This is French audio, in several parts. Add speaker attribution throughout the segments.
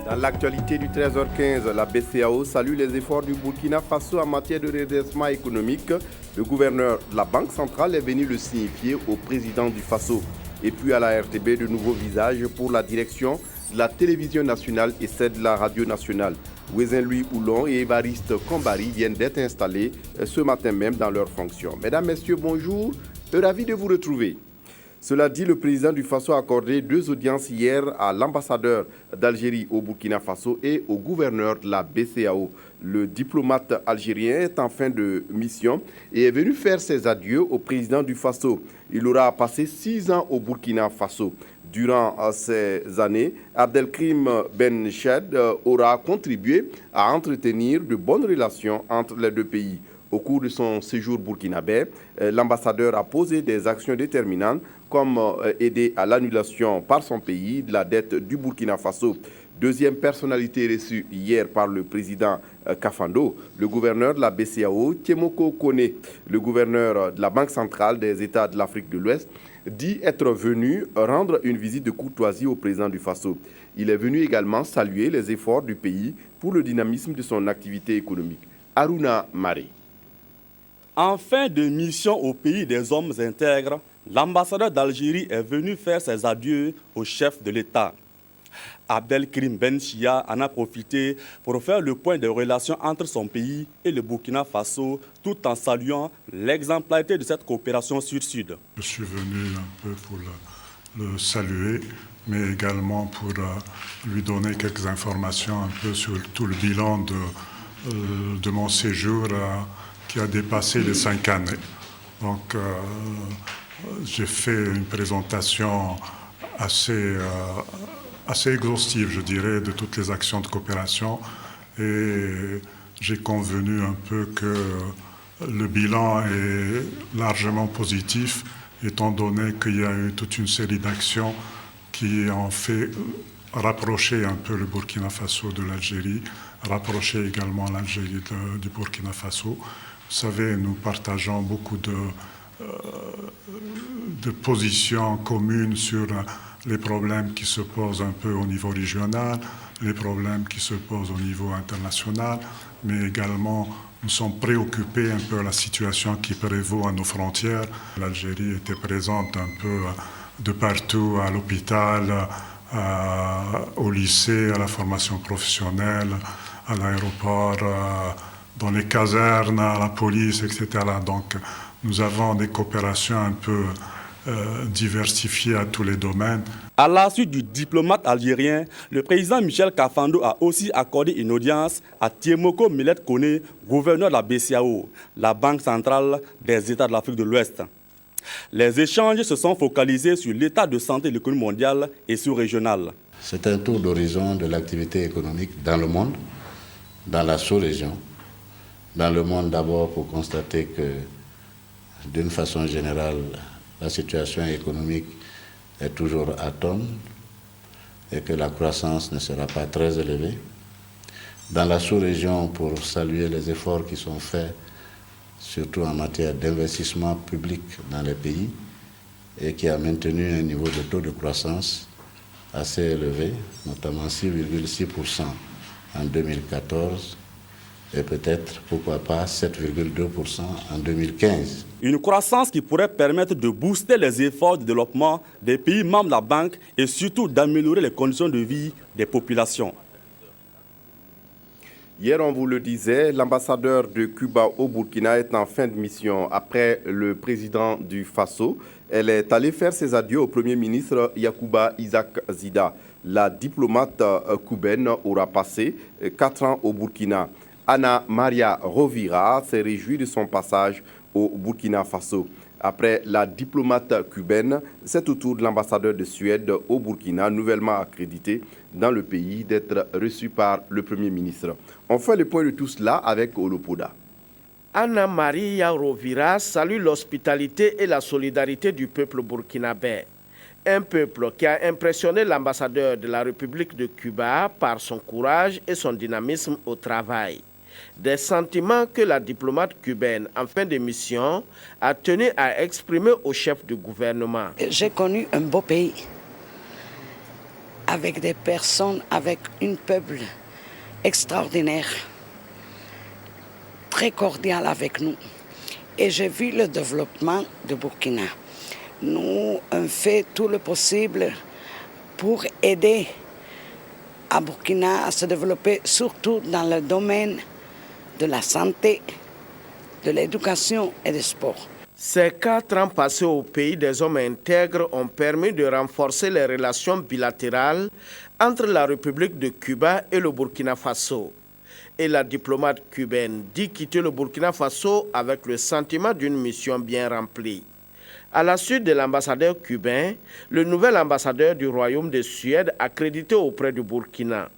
Speaker 1: Dans l'actualité du 13h15, la BCEAO salue les efforts du Burkina Faso en matière de redressement économique. Le gouverneur de la Banque centrale est venu le signifier au président du Faso. Et puis à la RTB, de nouveaux visages pour la direction de la télévision nationale et celle de la radio nationale. Ouézin-Louis Oulon et Évariste Kombari viennent d'être installés ce matin même dans leurs fonctions. Mesdames, Messieurs, bonjour. Ravi de vous retrouver. Cela dit, le président du Faso a accordé 2 audiences hier à l'ambassadeur d'Algérie au Burkina Faso et au gouverneur de la BCEAO. Le diplomate algérien est en fin de mission et est venu faire ses adieux au président du Faso. Il aura passé 6 ans au Burkina Faso. Durant ces années, Abdelkrim Ben Ched aura contribué à entretenir de bonnes relations entre les deux pays. Au cours de son séjour burkinabé, l'ambassadeur a posé des actions déterminantes comme aider à l'annulation par son pays de la dette du Burkina Faso. Deuxième personnalité reçue hier par le président Kafando, le gouverneur de la BCEAO, Tiemoko Kone, le gouverneur de la Banque centrale des États de l'Afrique de l'Ouest, dit être venu rendre une visite de courtoisie au président du Faso. Il est venu également saluer les efforts du pays pour le dynamisme de son activité économique. Aruna Mare.
Speaker 2: En fin de mission au pays des hommes intègres, l'ambassadeur d'Algérie est venu faire ses adieux au chef de l'État. Abdelkrim Ben Chia en a profité pour faire le point des relations entre son pays et le Burkina Faso, tout en saluant l'exemplarité de cette coopération sud-sud.
Speaker 3: Je suis venu un peu pour le saluer, mais également pour lui donner quelques informations un peu sur tout le bilan de mon séjour qui a dépassé les 5 années. Donc, j'ai fait une présentation assez exhaustive, je dirais, de toutes les actions de coopération. Et j'ai convenu un peu que le bilan est largement positif, étant donné qu'il y a eu toute une série d'actions qui ont fait rapprocher un peu le Burkina Faso de l'Algérie, rapprocher également l'Algérie du Burkina Faso. Vous savez, nous partageons beaucoup de positions communes sur les problèmes qui se posent un peu au niveau régional, les problèmes qui se posent au niveau international, mais également nous sommes préoccupés un peu à la situation qui prévaut à nos frontières. L'Algérie était présente un peu de partout, à l'hôpital, au lycée, à la formation professionnelle, à l'aéroport, dans les casernes, à la police, etc. Donc, nous avons des coopérations un peu diversifiées à tous les domaines.
Speaker 2: À la suite du diplomate algérien, le président Michel Kafando a aussi accordé une audience à Tiemoko Millet Kone, gouverneur de la BCEAO, la Banque centrale des États de l'Afrique de l'Ouest. Les échanges se sont focalisés sur l'état de santé de l'économie mondiale et sous-régionale.
Speaker 4: C'est un tour d'horizon de l'activité économique dans le monde, dans la sous-région. Dans le monde d'abord pour constater que, d'une façon générale, la situation économique est toujours atone et que la croissance ne sera pas très élevée. Dans la sous-région, pour saluer les efforts qui sont faits, surtout en matière d'investissement public dans les pays, et qui a maintenu un niveau de taux de croissance assez élevé, notamment 6,6% en 2014, et peut-être, pourquoi pas, 7,2% en 2015.
Speaker 2: Une croissance qui pourrait permettre de booster les efforts de développement des pays membres de la banque et surtout d'améliorer les conditions de vie des populations.
Speaker 1: Hier, on vous le disait, l'ambassadeur de Cuba au Burkina est en fin de mission après le président du Faso. Elle est allée faire ses adieux au Premier ministre Yacouba Isaac Zida. La diplomate cubaine aura passé 4 ans au Burkina. Ana Maria Rovira s'est réjouie de son passage au Burkina Faso. Après la diplomate cubaine, c'est au tour de l'ambassadeur de Suède au Burkina, nouvellement accrédité dans le pays, d'être reçu par le Premier ministre. On fait le point de tout cela avec Olopoda.
Speaker 5: Ana Maria Rovira salue l'hospitalité et la solidarité du peuple burkinabé. Un peuple qui a impressionné l'ambassadeur de la République de Cuba par son courage et son dynamisme au travail. Des sentiments que la diplomate cubaine, en fin de mission, a tenu à exprimer au chef du gouvernement.
Speaker 6: J'ai connu un beau pays. avec des personnes, avec un peuple extraordinaire, très cordial avec nous. Et j'ai vu le développement de Burkina. Nous avons fait tout le possible pour aider à Burkina à se développer, surtout dans le domaine de la santé, de l'éducation et du sport.
Speaker 5: Ces 4 ans passés au pays des hommes intègres ont permis de renforcer les relations bilatérales entre la République de Cuba et le Burkina Faso. Et la diplomate cubaine dit quitter le Burkina Faso avec le sentiment d'une mission bien remplie. À la suite de l'ambassadeur cubain, le nouvel ambassadeur du Royaume de Suède accrédité auprès du Burkina,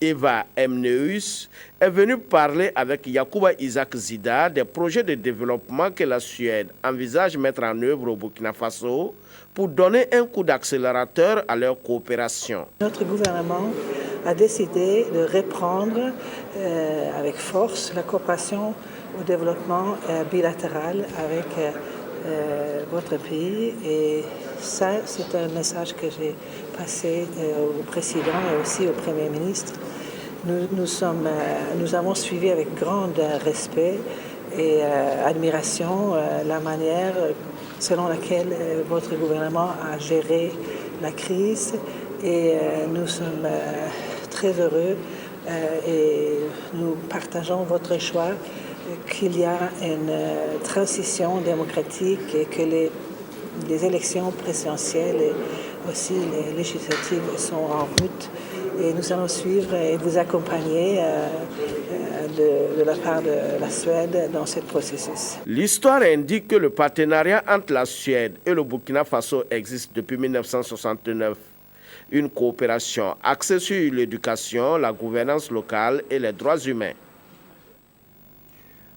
Speaker 5: Eva Emneus, est venu parler avec Yacouba Isaac Zida des projets de développement que la Suède envisage mettre en œuvre au Burkina Faso pour donner un coup d'accélérateur à leur coopération.
Speaker 7: Notre gouvernement a décidé de reprendre avec force la coopération au développement bilatéral avec votre pays, et ça, c'est un message que j'ai passé au président et aussi au Premier ministre. Nous avons suivi avec grand respect et admiration la manière selon laquelle votre gouvernement a géré la crise, et nous sommes très heureux et nous partageons votre choix qu'il y a une transition démocratique et que les élections présidentielles et aussi les législatives sont en route, et nous allons suivre et vous accompagner de la part de la Suède dans ce processus.
Speaker 5: L'histoire indique que le partenariat entre la Suède et le Burkina Faso existe depuis 1969. Une coopération axée sur l'éducation, la gouvernance locale et les droits humains.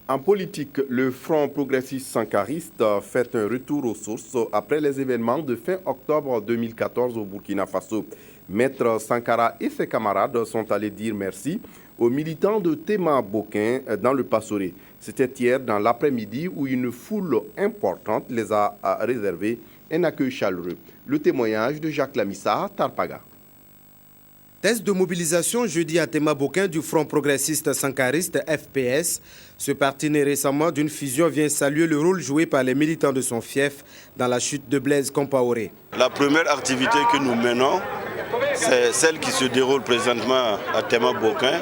Speaker 1: En politique, le Front progressiste sankariste fait un retour aux sources après les événements de fin octobre 2014 au Burkina Faso. Maître Sankara et ses camarades sont allés dire merci aux militants de Tema Bokin dans le Passoré. C'était hier dans l'après-midi où une foule importante les a réservé un accueil chaleureux. Le témoignage de Jacques Lamissa, Tarpaga.
Speaker 8: Test de mobilisation jeudi à Tema Bokin du Front progressiste sankariste FPS. Ce parti né récemment d'une fusion vient saluer le rôle joué par les militants de son fief dans la chute de Blaise Compaoré.
Speaker 9: La première activité que nous menons, c'est celle qui se déroule présentement à Tema Bokin,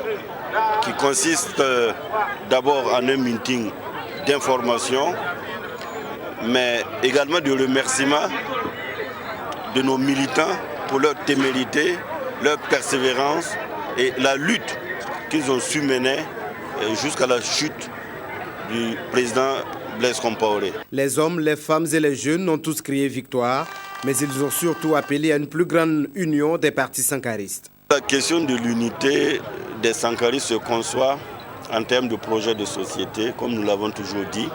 Speaker 9: qui consiste d'abord en un meeting d'information, mais également de remerciement de nos militants pour leur témérité, leur persévérance et la lutte qu'ils ont su mener jusqu'à la chute du président Blaise Compaoré.
Speaker 8: Les hommes, les femmes et les jeunes ont tous crié victoire, mais ils ont surtout appelé à une plus grande union des partis sankaristes.
Speaker 9: La question de l'unité des sankaristes se conçoit en termes de projet de société, comme nous l'avons toujours dit.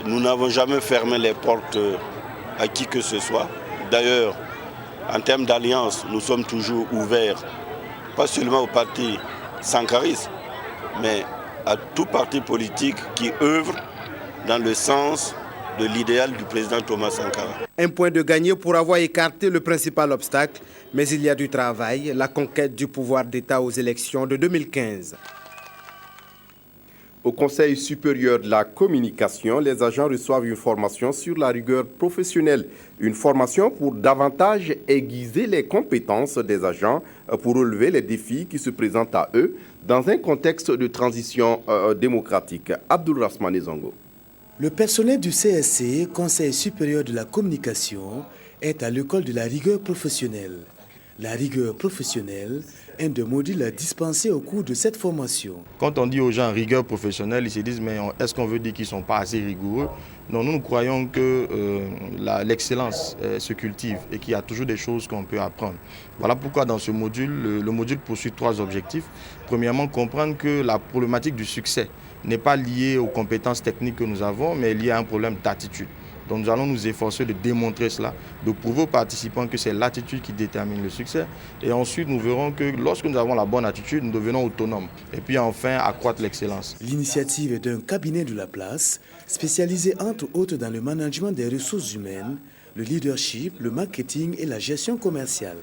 Speaker 9: Nous n'avons jamais fermé les portes à qui que ce soit. D'ailleurs, en termes d'alliance, nous sommes toujours ouverts, pas seulement aux partis sankaristes, mais à tout parti politique qui œuvre dans le sens de l'idéal du président Thomas Sankara.
Speaker 8: Un point de gagné pour avoir écarté le principal obstacle, mais il y a du travail, la conquête du pouvoir d'État aux élections de 2015.
Speaker 1: Au Conseil supérieur de la communication, les agents reçoivent une formation sur la rigueur professionnelle. Une formation pour davantage aiguiser les compétences des agents pour relever les défis qui se présentent à eux dans un contexte de transition démocratique. Abdul Rasmane Zongo.
Speaker 10: Le personnel du CSC, Conseil supérieur de la communication, est à l'école de la rigueur professionnelle. La rigueur professionnelle, un des modules à dispenser au cours de cette formation.
Speaker 11: Quand on dit aux gens rigueur professionnelle, ils se disent mais est-ce qu'on veut dire qu'ils ne sont pas assez rigoureux? Non, nous croyons que l'excellence se cultive et qu'il y a toujours des choses qu'on peut apprendre. Voilà pourquoi dans ce module, le module poursuit 3 objectifs. Premièrement, comprendre que la problématique du succès n'est pas liée aux compétences techniques que nous avons, mais liée à un problème d'attitude. Donc nous allons nous efforcer de démontrer cela, de prouver aux participants que c'est l'attitude qui détermine le succès. Et ensuite, nous verrons que lorsque nous avons la bonne attitude, nous devenons autonomes. Et puis enfin, accroître l'excellence.
Speaker 10: L'initiative est d'un cabinet de la place, spécialisé entre autres dans le management des ressources humaines, le leadership, le marketing et la gestion commerciale.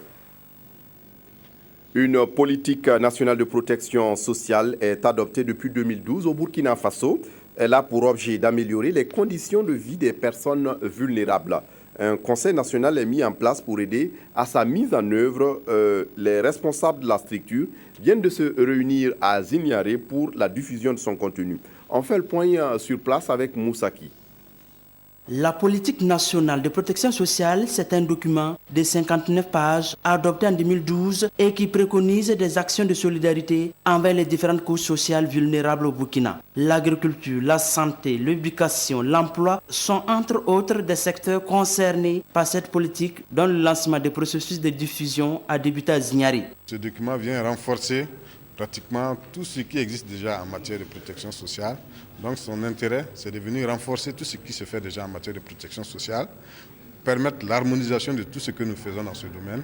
Speaker 1: Une politique nationale de protection sociale est adoptée depuis 2012 au Burkina Faso. Elle a pour objet d'améliorer les conditions de vie des personnes vulnérables. Un conseil national est mis en place pour aider à sa mise en œuvre. Les responsables de la structure viennent de se réunir à Zignaré pour la diffusion de son contenu. On fait le point sur place avec Moussaki.
Speaker 12: La politique nationale de protection sociale, c'est un document de 59 pages adopté en 2012 et qui préconise des actions de solidarité envers les différentes couches sociales vulnérables au Burkina. L'agriculture, la santé, l'éducation, l'emploi sont entre autres des secteurs concernés par cette politique dont le lancement des processus de diffusion a débuté à Zignaré.
Speaker 13: Ce document vient renforcer pratiquement tout ce qui existe déjà en matière de protection sociale. Donc son intérêt, c'est de venir renforcer tout ce qui se fait déjà en matière de protection sociale, permettre l'harmonisation de tout ce que nous faisons dans ce domaine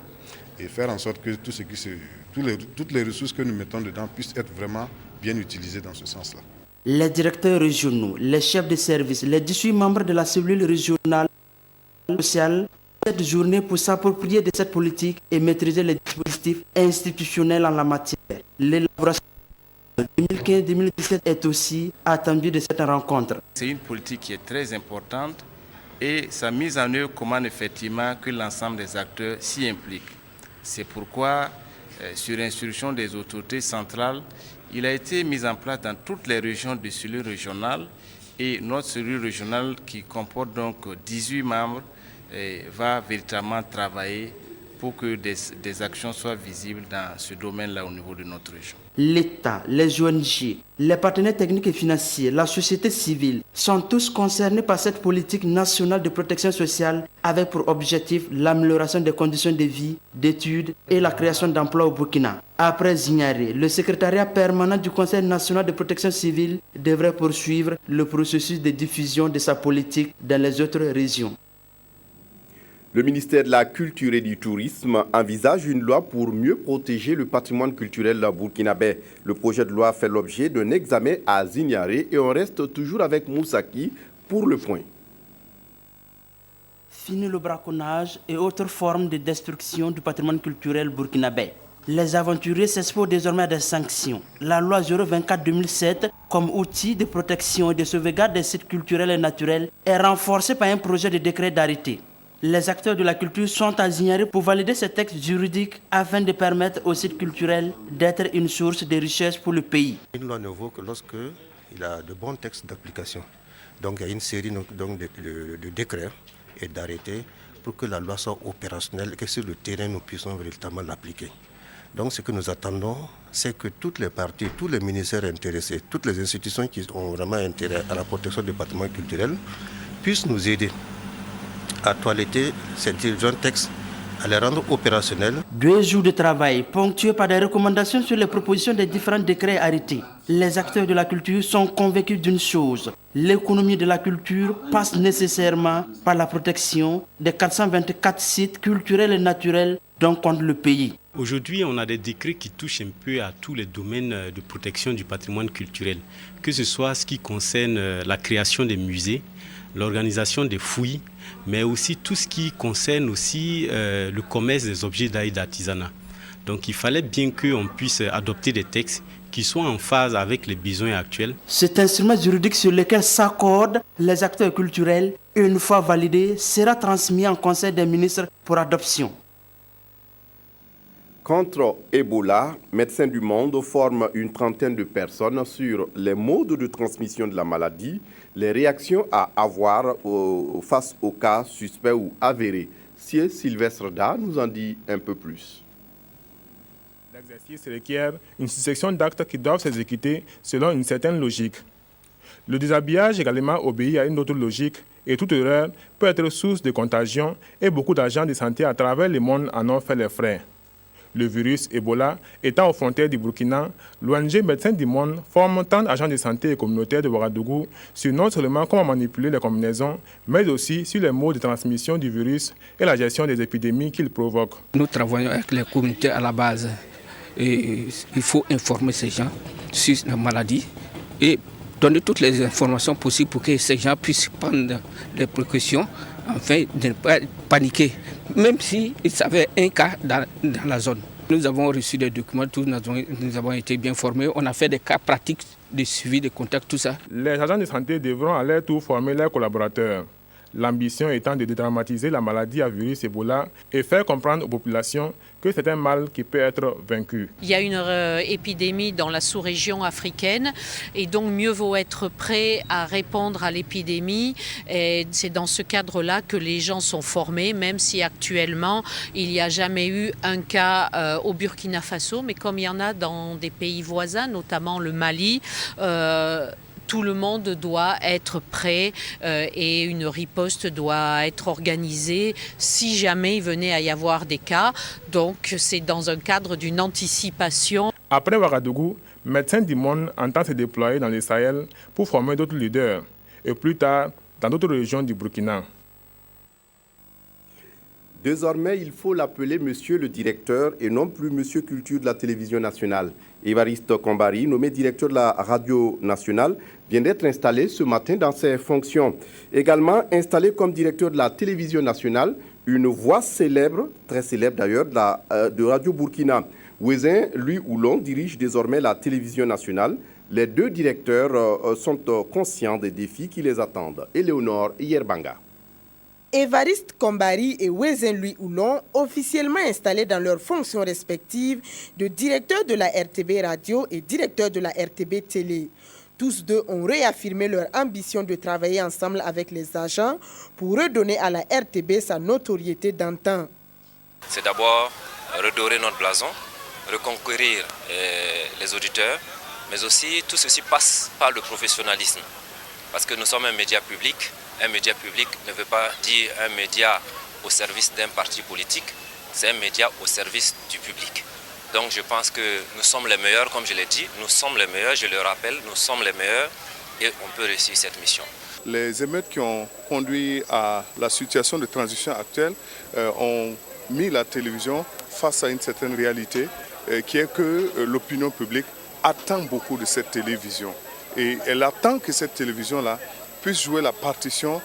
Speaker 13: et faire en sorte que toutes les ressources que nous mettons dedans puissent être vraiment bien utilisées dans ce sens-là.
Speaker 12: Les directeurs régionaux, les chefs de service, les 18 membres de la cellule régionale sociale cette journée pour s'approprier de cette politique et maîtriser les dispositifs institutionnels en la matière. L'élaboration 2015-2017 est aussi attendue de cette rencontre.
Speaker 14: C'est une politique qui est très importante et sa mise en œuvre commande effectivement que l'ensemble des acteurs s'y impliquent. C'est pourquoi, sur instruction des autorités centrales, il a été mis en place dans toutes les régions de cellules régionales et notre cellule régionale qui comporte donc 18 membres va véritablement travailler pour que des actions soient visibles dans ce domaine-là au niveau de notre région.
Speaker 12: L'État, les ONG, les partenaires techniques et financiers, la société civile sont tous concernés par cette politique nationale de protection sociale avec pour objectif l'amélioration des conditions de vie, d'études et la création d'emplois au Burkina. Après Zignaré, le secrétariat permanent du Conseil national de protection civile devrait poursuivre le processus de diffusion de sa politique dans les autres régions.
Speaker 1: Le ministère de la Culture et du Tourisme envisage une loi pour mieux protéger le patrimoine culturel burkinabé. Le projet de loi fait l'objet d'un examen à Zignaré et on reste toujours avec Moussaki pour le point.
Speaker 12: Fini le braconnage et autres formes de destruction du patrimoine culturel burkinabé. Les aventuriers s'exposent désormais à des sanctions. La loi 024-2007, comme outil de protection et de sauvegarde des sites culturels et naturels, est renforcée par un projet de décret d'arrêté. Les acteurs de la culture sont à Zignaré pour valider ces textes juridiques afin de permettre aux sites culturels d'être une source de richesse pour le pays.
Speaker 15: Une loi ne vaut que lorsqu'il a de bons textes d'application. Donc il y a une série de décrets et d'arrêtés pour que la loi soit opérationnelle et que sur le terrain nous puissions véritablement l'appliquer. Donc ce que nous attendons, c'est que toutes les parties, tous les ministères intéressés, toutes les institutions qui ont vraiment intérêt à la protection du patrimoine culturel puissent nous aider à toiletter ces différents textes, à les rendre opérationnels.
Speaker 12: 2 jours de travail ponctués par des recommandations sur les propositions des différents décrets arrêtés. Les acteurs de la culture sont convaincus d'une chose. L'économie de la culture passe nécessairement par la protection des 424 sites culturels et naturels dont compte le pays.
Speaker 16: Aujourd'hui, on a des décrets qui touchent un peu à tous les domaines de protection du patrimoine culturel, que ce soit ce qui concerne la création des musées, l'organisation des fouilles, mais aussi tout ce qui concerne aussi le commerce des objets d'art et d'artisanat. Donc il fallait bien qu'on puisse adopter des textes qui soient en phase avec les besoins actuels.
Speaker 12: Cet instrument juridique sur lequel s'accordent les acteurs culturels, une fois validé, sera transmis en Conseil des ministres pour adoption.
Speaker 1: Contre Ebola, Médecins du Monde forment une trentaine de personnes sur les modes de transmission de la maladie, les réactions à avoir face aux cas suspects ou avérés. Sieur Sylvestre Da nous en dit un peu plus.
Speaker 17: L'exercice requiert une succession d'actes qui doivent s'exécuter selon une certaine logique. Le déshabillage également obéit à une autre logique et toute erreur peut être source de contagion et beaucoup d'agents de santé à travers le monde en ont fait les frais. Le virus Ebola étant aux frontières du Burkina, l'ONG Médecins du Monde forme tant d'agents de santé et communautaires de Ouagadougou sur non seulement comment manipuler les combinaisons, mais aussi sur les modes de transmission du virus et la gestion des épidémies qu'il provoque.
Speaker 18: Nous travaillons avec les communautés à la base. Et il faut informer ces gens sur la maladie et donner toutes les informations possibles pour que ces gens puissent prendre les précautions afin de ne pas paniquer, même s'il y avait un cas dans la zone. Nous avons reçu des documents, nous avons été bien formés. On a fait des cas pratiques de suivi, de contact, tout ça.
Speaker 17: Les agents de santé devront à leur tour former leurs collaborateurs. L'ambition étant de dédramatiser la maladie à virus Ebola et faire comprendre aux populations que c'est un mal qui peut être vaincu.
Speaker 19: Il y a une épidémie dans la sous-région africaine et donc mieux vaut être prêt à répondre à l'épidémie. Et c'est dans ce cadre-là que les gens sont formés, même si actuellement il n'y a jamais eu un cas au Burkina Faso, mais comme il y en a dans des pays voisins, notamment le Mali, tout le monde doit être prêt et une riposte doit être organisée si jamais il venait à y avoir des cas. Donc c'est dans un cadre d'une anticipation.
Speaker 17: Après Ouagadougou, Médecins du Monde entend se déployer dans le Sahel pour former d'autres leaders et plus tard dans d'autres régions du Burkina.
Speaker 1: Désormais, il faut l'appeler Monsieur le directeur et non plus Monsieur Culture de la télévision nationale. Évariste Kombari, nommé directeur de la radio nationale, vient d'être installé ce matin dans ses fonctions. Également installé comme directeur de la télévision nationale, une voix célèbre, très célèbre d'ailleurs, de Radio Burkina. Ouezin, lui Oulon, dirige désormais la télévision nationale. Les deux directeurs sont conscients des défis qui les attendent. Éléonore Yerbanga.
Speaker 20: Évariste Kombari et Ouezin Louis Oulon, officiellement installés dans leurs fonctions respectives de directeur de la RTB Radio et directeur de la RTB Télé. Tous deux ont réaffirmé leur ambition de travailler ensemble avec les agents pour redonner à la RTB sa notoriété d'antan.
Speaker 21: C'est d'abord redorer notre blason, reconquérir les auditeurs, mais aussi tout ceci passe par le professionnalisme. Parce que nous sommes un média public. Un média public ne veut pas dire un média au service d'un parti politique, c'est un média au service du public. Donc je pense que nous sommes les meilleurs, comme je l'ai dit, nous sommes les meilleurs, je le rappelle, nous sommes les meilleurs et on peut réussir cette mission.
Speaker 22: Les émeutes qui ont conduit à la situation de transition actuelle ont mis la télévision face à une certaine réalité qui est que l'opinion publique attend beaucoup de cette télévision. Et elle attend que cette télévision-là puisse jouer la partition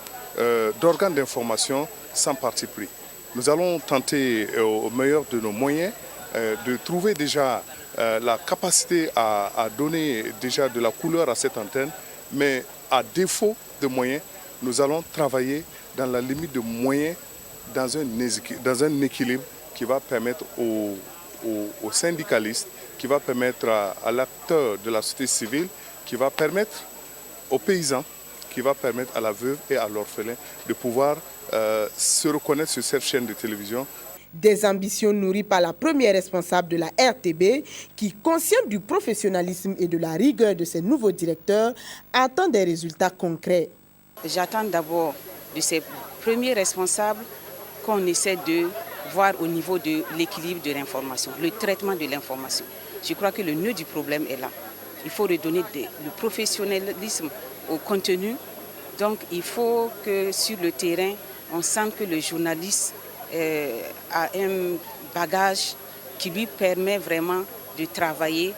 Speaker 22: d'organes d'information sans parti pris. Nous allons tenter au meilleur de nos moyens de trouver déjà la capacité à donner déjà de la couleur à cette antenne, mais à défaut de moyens, nous allons travailler dans la limite de moyens dans un équilibre qui va permettre aux syndicalistes, qui va permettre à l'acteur de la société civile, qui va permettre aux paysans, qui va permettre à la veuve et à l'orphelin de pouvoir se reconnaître sur cette chaîne de télévision.
Speaker 20: Des ambitions nourries par la première responsable de la RTB qui, consciente du professionnalisme et de la rigueur de ses nouveaux directeurs, attend des résultats concrets.
Speaker 23: J'attends d'abord de ces premiers responsables qu'on essaie de voir au niveau de l'équilibre de l'information, le traitement de l'information. Je crois que le nœud du problème est là. Il faut redonner le professionnalisme au contenu. Donc il faut que sur le terrain, on sente que le journaliste a un bagage qui lui permet vraiment de travailler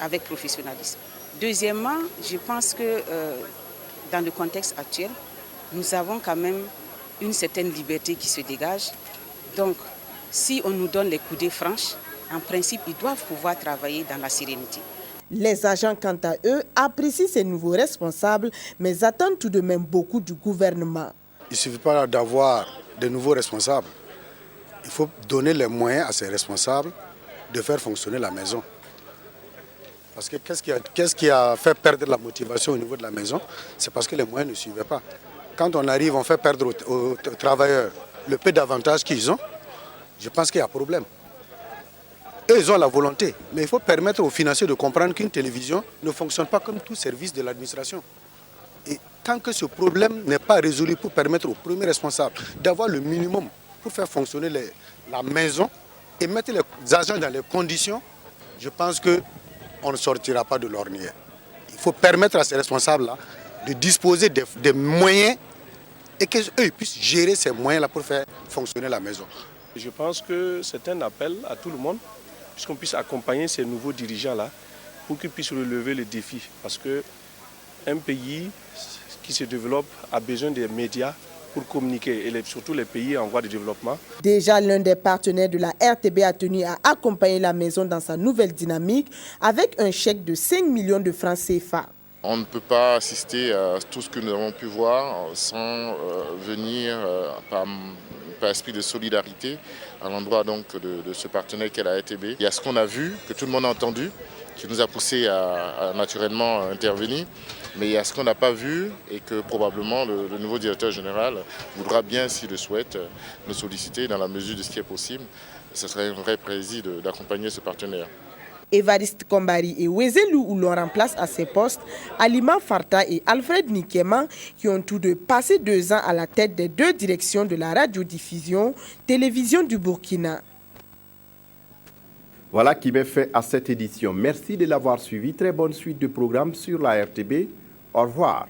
Speaker 23: avec professionnalisme. Deuxièmement, je pense que dans le contexte actuel, nous avons quand même une certaine liberté qui se dégage. Donc si on nous donne les coudées franches, en principe, ils doivent pouvoir travailler dans la sérénité.
Speaker 20: Les agents, quant à eux, apprécient ces nouveaux responsables, mais attendent tout de même beaucoup du gouvernement.
Speaker 24: Il ne suffit pas d'avoir de nouveaux responsables. Il faut donner les moyens à ces responsables de faire fonctionner la maison. Parce que qu'est-ce qui a fait perdre la motivation au niveau de la maison? C'est parce que les moyens ne suivaient pas. Quand on arrive, on fait perdre aux travailleurs le peu d'avantages qu'ils ont, je pense qu'il y a problème. Eux, ils ont la volonté, mais il faut permettre aux financiers de comprendre qu'une télévision ne fonctionne pas comme tout service de l'administration. Et tant que ce problème n'est pas résolu pour permettre aux premiers responsables d'avoir le minimum pour faire fonctionner la maison et mettre les agents dans les conditions, je pense qu'on ne sortira pas de l'ornière. Il faut permettre à ces responsables-là de disposer des moyens et qu'eux puissent gérer ces moyens-là pour faire fonctionner la maison.
Speaker 25: Je pense que c'est un appel à tout le monde, puisqu'on puisse accompagner ces nouveaux dirigeants-là pour qu'ils puissent relever les défis. Parce qu'un pays qui se développe a besoin des médias pour communiquer, et surtout les pays en voie de développement.
Speaker 20: Déjà, l'un des partenaires de la RTB a tenu à accompagner la maison dans sa nouvelle dynamique avec un chèque de 5 millions de francs CFA.
Speaker 2: On ne peut pas assister à tout ce que nous avons pu voir sans venir par esprit de solidarité à l'endroit donc de ce partenaire qu'est la RTB. Il y a ce qu'on a vu, que tout le monde a entendu, qui nous a poussé à naturellement intervenir. Mais il y a ce qu'on n'a pas vu et que probablement le nouveau directeur général voudra bien, s'il le souhaite, nous solliciter dans la mesure de ce qui est possible. Ce serait un vrai plaisir d'accompagner ce partenaire.
Speaker 20: Évariste Kombari et Wezelou où l'on remplace à ces postes Alima Farta et Alfred Nikema qui ont tous deux passé 2 ans à la tête des 2 directions de la radiodiffusion télévision du Burkina.
Speaker 1: Voilà qui met fin à cette édition. Merci de l'avoir suivi. Très bonne suite de programmes sur la RTB. Au revoir.